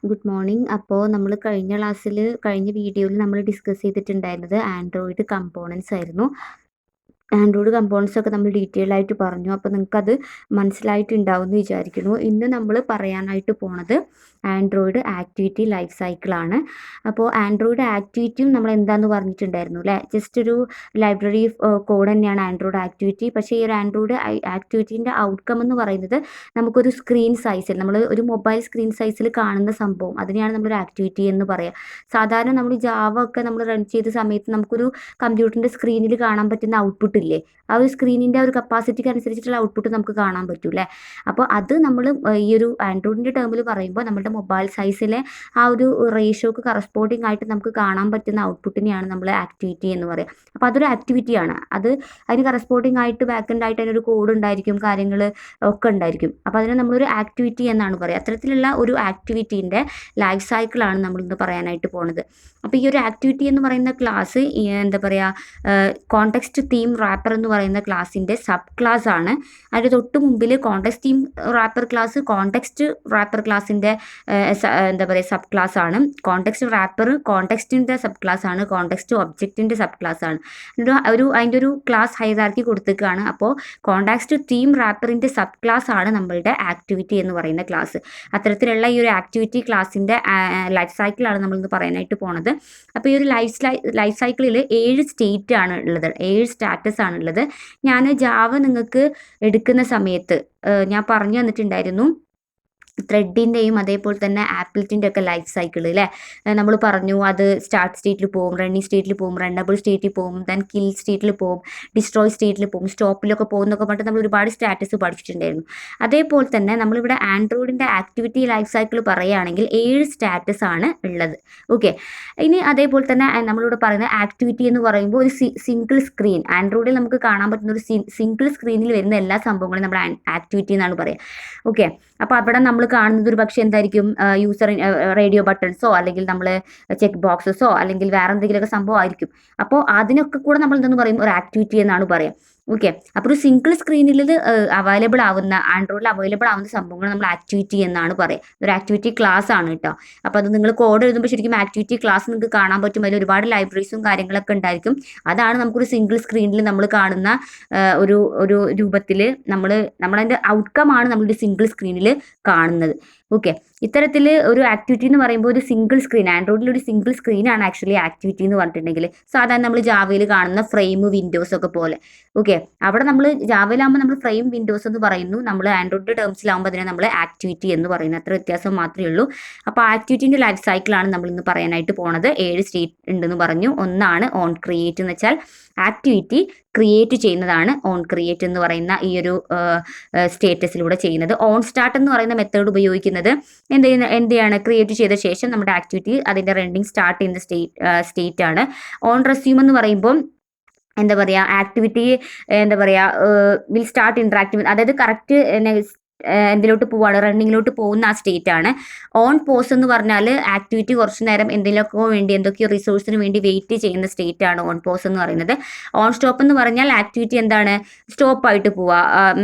Good morning. അപ്പോൾ നമ്മൾ കഴിഞ്ഞ വീഡിയോയിൽ നമ്മൾ ഡിസ്കസ് ചെയ്തിട്ടുണ്ടായിരുന്നത് ആൻഡ്രോയിഡ് കമ്പോണൻസ് ആയിരുന്നു. ആൻഡ്രോയിഡ് കമ്പോണൻസ് ഒക്കെ നമ്മൾ ഡീറ്റെയിൽ ആയിട്ട് പറഞ്ഞു. അപ്പോൾ നിങ്ങൾക്കത് മനസ്സിലായിട്ടുണ്ടാവും എന്ന് വിചാരിക്കുന്നു. ഇന്ന് നമ്മൾ പറയാനായിട്ട് പോണത് ആൻഡ്രോയിഡ് ആക്ടിവിറ്റി ലൈഫ് സൈക്കിളാണ്. അപ്പോൾ ആൻഡ്രോയിഡ് ആക്ടിവിറ്റിയും നമ്മൾ എന്താണെന്ന് പറഞ്ഞിട്ടുണ്ടായിരുന്നു അല്ലേ. ജസ്റ്റ് ഒരു ലൈബ്രറി കോഡ് തന്നെയാണ് ആൻഡ്രോയിഡ് ആക്ടിവിറ്റി. പക്ഷേ ഈ ഒരു ആൻഡ്രോയിഡ് ആക്ടിവിറ്റീൻ്റെ ഔട്ട്കം എന്ന് പറയുന്നത് നമുക്കൊരു സ്ക്രീൻ സൈസിൽ, നമ്മൾ ഒരു മൊബൈൽ സ്ക്രീൻ സൈസിൽ കാണുന്ന സംഭവം, അതിനെയാണ് നമ്മളൊരു ആക്ടിവിറ്റി എന്ന് പറയുക. സാധാരണ നമ്മൾ ജാവ ഒക്കെ നമ്മൾ റൺ ചെയ്ത സമയത്ത് നമുക്കൊരു കമ്പ്യൂട്ടറിൻ്റെ സ്ക്രീനിൽ കാണാൻ പറ്റുന്ന ഔട്ട്പുട്ട് ഇല്ലേ, ആ ഒരു സ്ക്രീനിൻ്റെ ഒരു കപ്പാസിറ്റിക്ക് അനുസരിച്ചിട്ടുള്ള ഔട്ട്പുട്ട് നമുക്ക് കാണാൻ പറ്റും അല്ലേ. അപ്പോൾ അത് നമ്മൾ ഈ ഒരു ആൻഡ്രോയിഡിൻ്റെ ടേമിൽ പറയുമ്പോൾ നമ്മുടെ മൊബൈൽ സൈസിലെ ആ ഒരു റേഷ്യോക്ക് കറസ്പോണ്ടിങ് ആയിട്ട് നമുക്ക് കാണാൻ പറ്റുന്ന ഔട്ട്പുട്ടിനെയാണ് നമ്മൾ ആക്ടിവിറ്റി എന്ന് പറയുക. അപ്പോൾ അതൊരു ആക്ടിവിറ്റിയാണ്. അതിന് കറസ്പോണ്ടിങ് ആയിട്ട് ബാക്ക് ആയിട്ട് അതിനൊരു കോഡ് ഉണ്ടായിരിക്കും, കാര്യങ്ങൾ ഒക്കെ ഉണ്ടായിരിക്കും. അപ്പോൾ അതിനെ നമ്മളൊരു ആക്ടിവിറ്റി എന്നാണ് പറയുക. അത്തരത്തിലുള്ള ഒരു ആക്ടിവിറ്റീൻ്റെ ലൈഫ് സൈക്കിളാണ് നമ്മളിന്ന് പറയാനായിട്ട് പോണത്. അപ്പോൾ ഈ ഒരു ആക്ടിവിറ്റി എന്ന് പറയുന്ന ക്ലാസ് എന്താ പറയുക, കോണ്ടെക്സ്റ്റ് തീം റാപ്പർ എന്ന് പറയുന്ന ക്ലാസ്സിൻ്റെ സബ് ക്ലാസ് ആണ്. അതിൻ്റെ തൊട്ട് മുമ്പിൽ context theme wrapper class context wrapper ക്ലാസ്സിൻ്റെ എന്താ പറയുക സബ് ക്ലാസ് ആണ്. കോണ്ടെക്സ്റ്റ് റാപ്പർ കോണ്ടെക്സ്റ്റിൻ്റെ സബ് ക്ലാസ് ആണ്. കോണ്ടെക്സ്റ്റ് ഒബ്ജക്റ്റിൻ്റെ സബ് ക്ലാസ് ആണ്. അതിൻ്റെ ഒരു ക്ലാസ് ഹൈറാർക്കി കൊടുത്തേക്കാണ്. അപ്പോൾ കോണ്ടെക്സ്റ്റ് തീം റാപ്പറിൻ്റെ സബ് ക്ലാസ് ആണ് നമ്മളുടെ ആക്ടിവിറ്റി എന്ന് പറയുന്ന ക്ലാസ്. അത്തരത്തിലുള്ള ഈ ഒരു ആക്ടിവിറ്റി ക്ലാസ്സിൻ്റെ ലൈഫ് സൈക്കിളാണ് നമ്മളിന്ന് പറയാനായിട്ട് പോണത്. അപ്പോൾ ഈ ഒരു ലൈഫ് സൈക്കിളിൽ 7 സ്റ്റേറ്റ് ആണ് ഉള്ളത്, 7 സ്റ്റാറ്റസ് ആണുള്ളത്. ഞാൻ ജാവ നിങ്ങൾക്ക് എടുക്കുന്ന സമയത്ത് ഞാൻ പറഞ്ഞു തന്നിട്ടുണ്ടായിരുന്നു ത്രെഡിൻ്റെയും അതേപോലെ തന്നെ ആപ്പിൾറ്റിൻ്റെ ഒക്കെ ലൈഫ് സൈക്കിൾ അല്ലേ. നമ്മൾ പറഞ്ഞു അത് സ്റ്റാർട്ട് സ്റ്റേറ്റിൽ പോകും, റണ്ണിങ് സ്റ്റേറ്റിൽ പോകും, റണ്ണബിൾ സ്റ്റേറ്റിൽ പോകും, ദെൻ കിൽ സ്റ്റേറ്റിൽ പോകും, ഡിസ്ട്രോയ് സ്റ്റേറ്റിൽ പോകും, സ്റ്റോപ്പിലൊക്കെ പോകുന്നൊക്കെ പറഞ്ഞിട്ട് നമ്മൾ ഒരുപാട് സ്റ്റാറ്റസ് പഠിച്ചിട്ടുണ്ടായിരുന്നു. അതേപോലെ തന്നെ നമ്മളിവിടെ ആൻഡ്രോയിഡിൻ്റെ ആക്ടിവിറ്റി ലൈഫ് സൈക്കിൾ പറയുകയാണെങ്കിൽ 7 സ്റ്റാറ്റസ് ആണ് ഉള്ളത്. ഓക്കെ, ഇനി അതേപോലെ തന്നെ നമ്മളിവിടെ പറയുന്ന ആക്ടിവിറ്റി എന്ന് പറയുമ്പോൾ ഒരു സിംഗിൾ സ്ക്രീൻ, ആൻഡ്രോയിഡിൽ നമുക്ക് കാണാൻ പറ്റുന്ന ഒരു സിംഗിൾ സ്ക്രീനിൽ വരുന്ന എല്ലാ സംഭവങ്ങളും നമ്മുടെ ആക്ടിവിറ്റി എന്നാണ് പറയുക. ഓക്കെ, അപ്പോൾ അവിടെ നമ്മൾ കാണുന്നത് ഒരു പക്ഷേ എന്തായിരിക്കും, യൂസർ റേഡിയോ ബട്ടൺസോ അല്ലെങ്കിൽ നമ്മൾ ചെക്ക് ബോക്സസോ അല്ലെങ്കിൽ വേറെ എന്തെങ്കിലുമൊക്കെ സംഭവം ആയിരിക്കും. അപ്പോൾ അതിനൊക്കെ കൂടെ നമ്മൾ എന്തെന്ന് പറയും, ഒരു ആക്ടിവിറ്റി എന്നാണ് പറയുക. ഓക്കെ, അപ്പോൾ ഒരു സിംഗിൾ സ്ക്രീനിൽ അവൈലബിൾ ആവുന്ന, ആൻഡ്രോയിഡിൽ അവൈലബിൾ ആവുന്ന സംഭവങ്ങൾ നമ്മൾ ആക്ടിവിറ്റി എന്നാണ് പറയുക. ഒരു ആക്ടിവിറ്റി ക്ലാസ് ആണ് കേട്ടോ. അപ്പോൾ അത് നിങ്ങൾ കോഡ് എഴുതുമ്പോൾ ശരിക്കും ആക്ടിവിറ്റി ക്ലാസ് നിങ്ങൾക്ക് കാണാൻ പറ്റും. അതിൽ ഒരുപാട് ലൈബ്രറീസും കാര്യങ്ങളൊക്കെ ഉണ്ടായിരിക്കും. അതാണ് നമുക്കൊരു സിംഗിൾ സ്ക്രീനിൽ നമ്മൾ കാണുന്ന ഒരു രൂപത്തിൽ നമ്മളതിൻ്റെ ഔട്ട്കം ആണ് നമ്മളൊരു സിംഗിൾ സ്ക്രീനിൽ കാണുന്നത്. ഓക്കെ, ഇത്തരത്തിൽ ഒരു ആക്ടിവിറ്റി എന്ന് പറയുമ്പോൾ ഒരു സിംഗിൾ സ്ക്രീൻ, ആൻഡ്രോയിഡിൽ ഒരു സിംഗിൾ സ്ക്രീനാണ് ആക്ച്വലി ആക്ടിവിറ്റി എന്ന് പറഞ്ഞിട്ടുണ്ടെങ്കിൽ. സാധാരണ നമ്മൾ ജാവയിൽ കാണുന്ന ഫ്രെയിം വിൻഡോസ് ഒക്കെ പോലെ. ഓക്കെ, അവിടെ നമ്മൾ ജാവയിലാകുമ്പോൾ നമ്മൾ ഫ്രെയിം വിൻഡോസ് എന്ന് പറയുന്നു, നമ്മൾ ആൻഡ്രോയിഡ് ടേംസിലാകുമ്പോൾ അതിനെ നമ്മൾ ആക്ടിവിറ്റി എന്ന് പറയുന്നു. അത്ര വ്യത്യാസം മാത്രമേ ഉള്ളൂ. അപ്പോൾ ആക്ടിവിറ്റീൻ്റെ ലൈഫ് സൈക്കിളാണ് നമ്മൾ ഇന്ന് പറയാനായിട്ട് പോണത്. 7 സ്റ്റേറ്റ് ഉണ്ടെന്ന് പറഞ്ഞു. ഒന്നാണ് ഓൺ ക്രിയേറ്റ് എന്ന് വെച്ചാൽ ആക്ടിവിറ്റി ക്രിയേറ്റ് ചെയ്യുന്നതാണ് ഓൺ ക്രിയേറ്റ് എന്ന് പറയുന്ന ഈ ഒരു സ്റ്റേറ്റസിലൂടെ ചെയ്യുന്നത്. ഓൺ സ്റ്റാർട്ട് എന്ന് പറയുന്ന മെത്തേഡ് ഉപയോഗിക്കുന്നത് എന്തെയാണ്, ക്രിയേറ്റ് ചെയ്ത ശേഷം നമ്മുടെ ആക്ടിവിറ്റി അതിൻ്റെ റണ്ണിങ് സ്റ്റാർട്ട് ചെയ്യുന്ന സ്റ്റേറ്റ് ആണ്. ഓൺ റെസ്യൂം എന്ന് പറയുമ്പോൾ എന്താ പറയുക, ആക്ടിവിറ്റി എന്താ പറയുക വിൽ സ്റ്റാർട്ട് ഇൻട്രാക്റ്റീവ്, അതായത് കറക്റ്റ് എന്തിലോട്ട് പോവാണ്, റണ്ണിങ്ങിലോട്ട് പോകുന്ന ആ സ്റ്റേറ്റ് ആണ്. ഓൺ പോസ് എന്ന് പറഞ്ഞാൽ ആക്ടിവിറ്റി കുറച്ച് നേരം എന്തൊക്കെയോ റിസോഴ്സിന് വേണ്ടി വെയിറ്റ് ചെയ്യുന്ന സ്റ്റേറ്റ് ആണ് ഓൺ പോസ് എന്ന് പറയുന്നത്. ഓൺ സ്റ്റോപ്പ് എന്ന് പറഞ്ഞാൽ ആക്ടിവിറ്റി എന്താണ്, സ്റ്റോപ്പ് ആയിട്ട് പോവുക,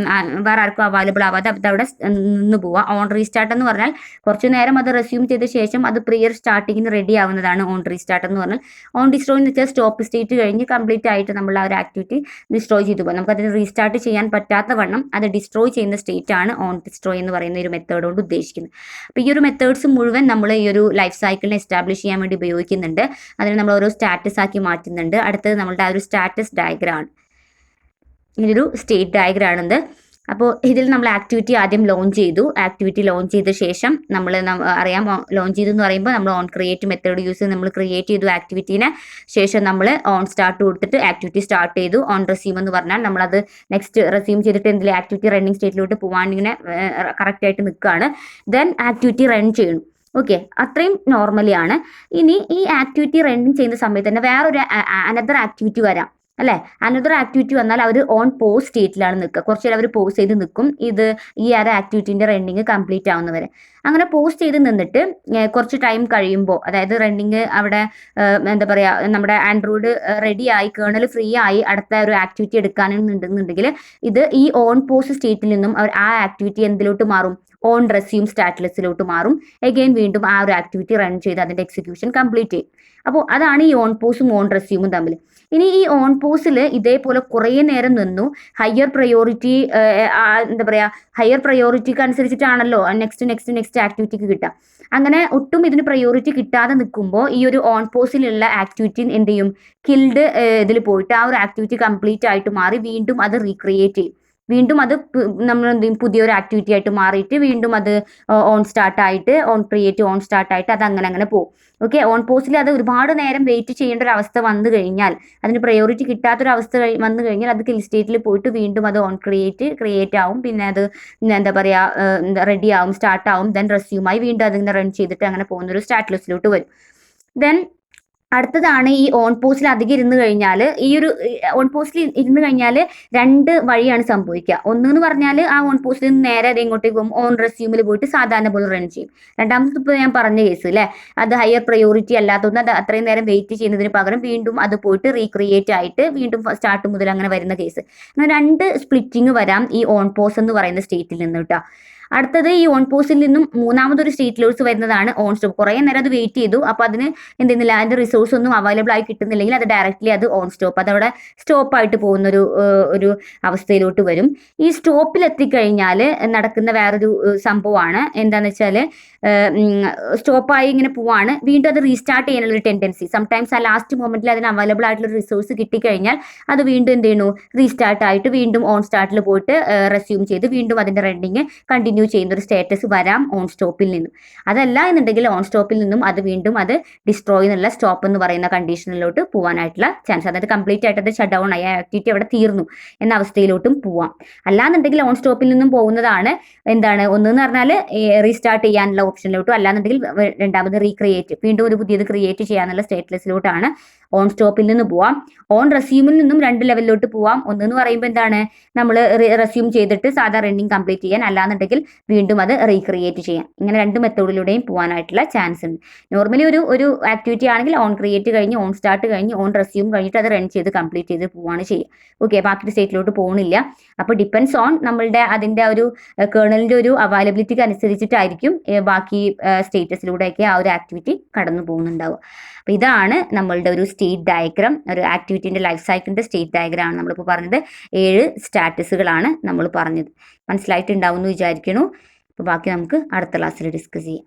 വേറെ ആർക്കും അവൈലബിൾ ആവാതെ അവിടെ നിന്ന് പോവുക. ഓൺ റീസ്റ്റാർട്ട് എന്ന് പറഞ്ഞാൽ കുറച്ച് നേരം അത് റെസ്യൂം ചെയ്ത ശേഷം അത് പ്രിയർ സ്റ്റാർട്ടിങ്ങിന് റെഡി ആവുന്നതാണ് ഓൺ റീസ്റ്റാർട്ട് എന്ന് പറഞ്ഞാൽ. ഓൺ ഡിസ്ട്രോയ് എന്ന് വെച്ചാൽ സ്റ്റോപ്പ് സ്റ്റേറ്റ് കഴിഞ്ഞ് കംപ്ലീറ്റ് ആയിട്ട് നമ്മൾ ആ ഒരു ആക്ടിവിറ്റി ഡിസ്ട്രോയ് ചെയ്തു പോകും. നമുക്കതിന് റീസ്റ്റാർട്ട് ചെയ്യാൻ പറ്റാത്ത വണ്ണം അത് ഡിസ്ട്രോയ് ചെയ്യുന്ന സ്റ്റേറ്റ് ആണ് ഓൺ ഡിസ്ട്രോയ് എന്ന് പറയുന്ന ഒരു മെത്തേഡ് കൊണ്ട് ഉദ്ദേശിക്കുന്നത്. അപ്പോൾ ഈ ഒരു മെത്തേഡ്സ് മുഴുവൻ നമ്മൾ ഈ ഒരു ലൈഫ് സൈക്കിളിനെ എസ്റ്റാബ്ലിഷ് ചെയ്യാൻ വേണ്ടി ഉപയോഗിക്കുന്നുണ്ട്. അതിന് നമ്മൾ ഓരോ സ്റ്റാറ്റസ് ആക്കി മാറ്റുന്നുണ്ട്. അടുത്തത് നമ്മളുടെ ആ ഒരു സ്റ്റാറ്റസ് ഡയഗ്രാം ആണ്, ഇതൊരു സ്റ്റേറ്റ് ഡയഗ്രാം ആണിത്. അപ്പോൾ ഇതിൽ നമ്മൾ ആക്ടിവിറ്റി ആദ്യം ലോഞ്ച് ചെയ്തു. ആക്ടിവിറ്റി ലോഞ്ച് ചെയ്ത ശേഷം നമ്മൾ അറിയാം, ലോഞ്ച് ചെയ്തു എന്ന് പറയുമ്പോൾ നമ്മൾ ഓൺ ക്രിയേറ്റ് മെത്തേഡ് യൂസ് ചെയ്ത് നമ്മൾ ക്രിയേറ്റ് ചെയ്തു ആക്ടിവിറ്റീനെ. ശേഷം നമ്മൾ ഓൺ സ്റ്റാർട്ട് കൊടുത്തിട്ട് ആക്ടിവിറ്റി സ്റ്റാർട്ട് ചെയ്തു. ഓൺ റെസ്യൂം എന്ന് പറഞ്ഞാൽ നമ്മളത് നെക്സ്റ്റ് റെസ്യൂം ചെയ്തിട്ട് എന്തെങ്കിലും ആക്ടിവിറ്റി റണ്ണിങ് സ്റ്റേറ്റിലോട്ട് പോകാൻ ഇങ്ങനെ കറക്റ്റായിട്ട് നിൽക്കുകയാണ്. ദെൻ ആക്ടിവിറ്റി റൺ ചെയ്യണം. ഓക്കെ, അത്രയും നോർമലി ആണ്. ഇനി ഈ ആക്ടിവിറ്റി റണ്ണിങ് ചെയ്യുന്ന സമയത്ത് തന്നെ വേറൊരു അനദർ ആക്ടിവിറ്റി വരാം അല്ലേ. അനദർ ആക്ടിവിറ്റി വന്നാൽ അവർ ഓൺ പോസ് സ്റ്റേറ്റിലാണ് നിൽക്കുക. കുറച്ച് നേരം അവർ പോസ് ചെയ്ത് നിൽക്കും, ഈ ഒരു ആക്ടിവിറ്റീൻ്റെ റണ്ണിങ് കംപ്ലീറ്റ് ആവുന്നവരെ. അങ്ങനെ പോസ്റ്റ് ചെയ്ത് നിന്നിട്ട് കുറച്ച് ടൈം കഴിയുമ്പോൾ, അതായത് റണ്ണിങ് അവിടെ എന്താ പറയുക, നമ്മുടെ ആൻഡ്രോയിഡ് റെഡി ആയി, കേർണൽ ഫ്രീ ആയി അടുത്ത ഒരു ആക്ടിവിറ്റി എടുക്കാനുണ്ടെന്നുണ്ടെങ്കിൽ ഇത് ഈ ഓൺ പോസ് സ്റ്റേറ്റിൽ നിന്നും ആ ആക്ടിവിറ്റി എന്തിലോട്ട് മാറും, ഓൺ റെസ്യൂം സ്റ്റാറ്റസിലോട്ട് മാറും. എഗെയിൻ വീണ്ടും ആ ഒരു ആക്ടിവിറ്റി റൺ ചെയ്ത് അതിന്റെ എക്സിക്യൂഷൻ കംപ്ലീറ്റ് ചെയ്യും. അപ്പോൾ അതാണ് ഈ ഓൺ പോസും ഓൺ റെസ്യൂമും തമ്മിൽ. ഇനി ഈ ഓൺ പോസിൽ ഇതേപോലെ കുറേ നേരം നിന്നു ഹയർ പ്രയോറിറ്റി എന്താ പറയുക ഹയർ പ്രയോറിറ്റിക്ക് അനുസരിച്ചിട്ടാണല്ലോ നെക്സ്റ്റ് ആക്ടിവിറ്റിക്ക് കിട്ടുക. അങ്ങനെ ഒട്ടും ഇതിന് പ്രയോറിറ്റി കിട്ടാതെ നിൽക്കുമ്പോൾ ഈ ഒരു ഓൺ പോസിലുള്ള ആക്ടിവിറ്റി എന്ത് ചെയ്യും, കിൽഡ് ഇതിൽ പോയിട്ട് ആ ഒരു ആക്ടിവിറ്റി കംപ്ലീറ്റ് ആയിട്ട് മാറി വീണ്ടും അത് റീക്രിയേറ്റ് ചെയ്യും. വീണ്ടും അത് നമ്മൾ എന്ത് ചെയ്യും, പുതിയൊരു ആക്ടിവിറ്റി ആയിട്ട് മാറിയിട്ട് വീണ്ടും അത് ഓൺ സ്റ്റാർട്ടായിട്ട് ഓൺ ക്രിയേറ്റ് ഓൺ സ്റ്റാർട്ടായിട്ട് അത് അങ്ങനെ പോകും. ഓക്കെ, ഓൺ പോസ്റ്റിൽ അത് ഒരുപാട് നേരം വെയിറ്റ് ചെയ്യേണ്ട ഒരു അവസ്ഥ വന്നു കഴിഞ്ഞാൽ, അതിന് പ്രയോറിറ്റി കിട്ടാത്തൊരു അവസ്ഥ വന്നു കഴിഞ്ഞാൽ അത് കിൽ സ്റ്റേറ്റിൽ പോയിട്ട് വീണ്ടും അത് ഓൺ ക്രിയേറ്റ് ആവും. പിന്നെ അത് എന്താ പറയുക റെഡി ആവും, സ്റ്റാർട്ട് ആവും. ദെൻ റെസ്യൂമായി വീണ്ടും അതിങ്ങനെ റൺ ചെയ്തിട്ട് അങ്ങനെ പോകുന്നൊരു സ്റ്റാറ്റസിലോട്ട് വരും. ദെൻ അടുത്തതാണ് ഈ ഓൺ പോസ്റ്റിൽ അധികം ഇരുന്ന് കഴിഞ്ഞാൽ, ഈ ഒരു ഓൺ പോസ്റ്റിൽ ഇരുന്ന് കഴിഞ്ഞാൽ രണ്ട് വഴിയാണ് സംഭവിക്കുക. ഒന്നെന്ന് പറഞ്ഞാൽ ആ ഓൺ പോസ്റ്റിൽ നിന്ന് നേരെ അത് എങ്ങോട്ടേക്ക് പോകും, ഓൺ റെസ്യൂമിൽ പോയിട്ട് സാധാരണ പോലെ റൺ ചെയ്യും. രണ്ടാമത്തെ ഇപ്പോൾ ഞാൻ പറഞ്ഞ കേസ് അല്ലേ, അത് ഹയർ പ്രയോറിറ്റി അല്ലാത്തതുകൊണ്ട് അത് അത്രയും നേരം വെയിറ്റ് ചെയ്യുന്നതിന് പകരം വീണ്ടും അത് പോയിട്ട് റീക്രിയേറ്റ് ആയിട്ട് വീണ്ടും സ്റ്റാർട്ട് മുതൽ അങ്ങനെ വരുന്ന കേസ്. അങ്ങനെ രണ്ട് സ്പ്ലിറ്റിങ് വരാം ഈ ഓൺ പോസ് എന്ന് പറയുന്ന സ്റ്റേറ്റിൽ നിന്ന് കേട്ടോ. അടുത്തത് ഈ ഓൺ പോസ്റ്റിൽ നിന്നും മൂന്നാമതൊരു സ്റ്റേറ്റിലോട്ട് വരുന്നതാണ് ഓൺ സ്റ്റോപ്പ്. കുറേ നേരം അത് വെയിറ്റ് ചെയ്തു, അപ്പോൾ അതിന് എന്തെന്നില്ല, അതിൻ്റെ റിസോഴ്സ് ഒന്നും അവൈലബിൾ ആയി കിട്ടുന്നില്ലെങ്കിൽ അത് ഡയറക്റ്റ്ലി അത് ഓൺ സ്റ്റോപ്പ്, അതവിടെ സ്റ്റോപ്പായിട്ട് പോകുന്നൊരു ഒരു അവസ്ഥയിലോട്ട് വരും. ഈ സ്റ്റോപ്പിൽ എത്തിക്കഴിഞ്ഞാൽ നടക്കുന്ന വേറൊരു സംഭവമാണ് എന്താണെന്ന് വെച്ചാൽ, സ്റ്റോപ്പായി ഇങ്ങനെ പോവാണ്, വീണ്ടും അത് റീസ്റ്റാർട്ട് ചെയ്യാനുള്ളൊരു ടെൻഡൻസി. സംടൈംസ് ആ ലാസ്റ്റ് മൊമെന്റിൽ അതിന് അവൈലബിൾ ആയിട്ടുള്ള റിസോഴ്സ് കിട്ടിക്കഴിഞ്ഞാൽ അത് വീണ്ടും എന്ത് ചെയ്യുന്നു, റീസ്റ്റാർട്ട് ആയിട്ട് വീണ്ടും ഓൺ സ്റ്റാർട്ടിൽ പോയിട്ട് റെസ്യൂം ചെയ്ത് വീണ്ടും അതിൻ്റെ റണ്ണിങ് കണ്ടിന്യൂ ചെയ്യുന്ന ഒരു സ്റ്റേറ്റസ് വരാം ഓൺ സ്റ്റോപ്പിൽ നിന്നും. അതല്ല എന്നുണ്ടെങ്കിൽ ഓൺ സ്റ്റോപ്പിൽ നിന്നും അത് വീണ്ടും അത് ഡിസ്ട്രോയ് എന്നുള്ള സ്റ്റോപ്പ് എന്ന് പറയുന്ന കണ്ടീഷനിലോട്ട് പോകാനായിട്ടുള്ള ചാൻസ്, അതായത് കംപ്ലീറ്റ് ആയിട്ട് അത് ഷട്ട് ഡൗൺ ആയി, ആക്ടിവിറ്റി അവിടെ തീർന്നു എന്ന അവസ്ഥയിലോട്ടും പോവാം. അല്ലാന്നുണ്ടെങ്കിൽ ഓൺ സ്റ്റോപ്പിൽ നിന്നും പോകുന്നതാണ് എന്താണ്, ഒന്നെന്ന് പറഞ്ഞാൽ റീസ്റ്റാർട്ട് ചെയ്യാനുള്ള ഓപ്ഷനിലോട്ടും, അല്ലാന്നുണ്ടെങ്കിൽ രണ്ടാമത് റീക്രിയേറ്റ് വീണ്ടും ഒരു പുതിയത് ക്രിയേറ്റ് ചെയ്യാനുള്ള സ്റ്റേറ്റസിലോട്ടാണ് ഓൺ സ്റ്റോപ്പിൽ നിന്ന് പോവാം. ഓൺ റെസ്യൂമിൽ നിന്നും രണ്ട് ലെവലിലോട്ട് പോവാം. ഒന്നെന്ന് പറയുമ്പോൾ എന്താണ്, നമ്മൾ റെസ്യൂം ചെയ്തിട്ട് സാധാ റണ്ണിങ് കംപ്ലീറ്റ് ചെയ്യാൻ, അല്ലാന്നുണ്ടെങ്കിൽ വീണ്ടും അത് റീക്രിയേറ്റ് ചെയ്യാൻ. ഇങ്ങനെ രണ്ട് മെത്തേഡിലൂടെയും പോകാനായിട്ടുള്ള ചാൻസ് ഉണ്ട്. നോർമലി ഒരു ആക്ടിവിറ്റി ആണെങ്കിൽ ഓൺ ക്രിയേറ്റ് കഴിഞ്ഞ് ഓൺ സ്റ്റാർട്ട് കഴിഞ്ഞ് ഓൺ റെസ്യൂം കഴിഞ്ഞിട്ട് അത് റൺ ചെയ്ത് കംപ്ലീറ്റ് ചെയ്ത് പോവാണ് ചെയ്യുക. ഓക്കെ, ബാക്കി സ്റ്റേറ്റിലോട്ട് പോകുന്നില്ല. അപ്പോൾ ഡിപ്പെൻസ് ഓൺ നമ്മളുടെ അതിൻ്റെ ഒരു കേർണലിൻ്റെ ഒരു അവൈലബിലിറ്റിക്ക് അനുസരിച്ചിട്ടായിരിക്കും ബാക്കി സ്റ്റേറ്റസിലൂടെയൊക്കെ ആ ഒരു ആക്ടിവിറ്റി കടന്നു പോകുന്നുണ്ടാവുക. അപ്പോൾ ഇതാണ് നമ്മളുടെ ഒരു സ്റ്റേറ്റ് ഡയഗ്രാം, ഒരു ആക്ടിവിറ്റീൻ്റെ ലൈഫ് സൈക്കിളിൻ്റെ സ്റ്റേറ്റ് ഡയഗ്രാം ആണ് നമ്മളിപ്പോൾ പറഞ്ഞത്. 7 സ്റ്റാറ്റസുകളാണ് നമ്മൾ പറഞ്ഞത്. മനസ്സിലായിട്ടുണ്ടാവും എന്ന് വിചാരിക്കുന്നു. അപ്പോൾ ബാക്കി നമുക്ക് അടുത്ത ക്ലാസ്സിൽ ഡിസ്കസ് ചെയ്യാം.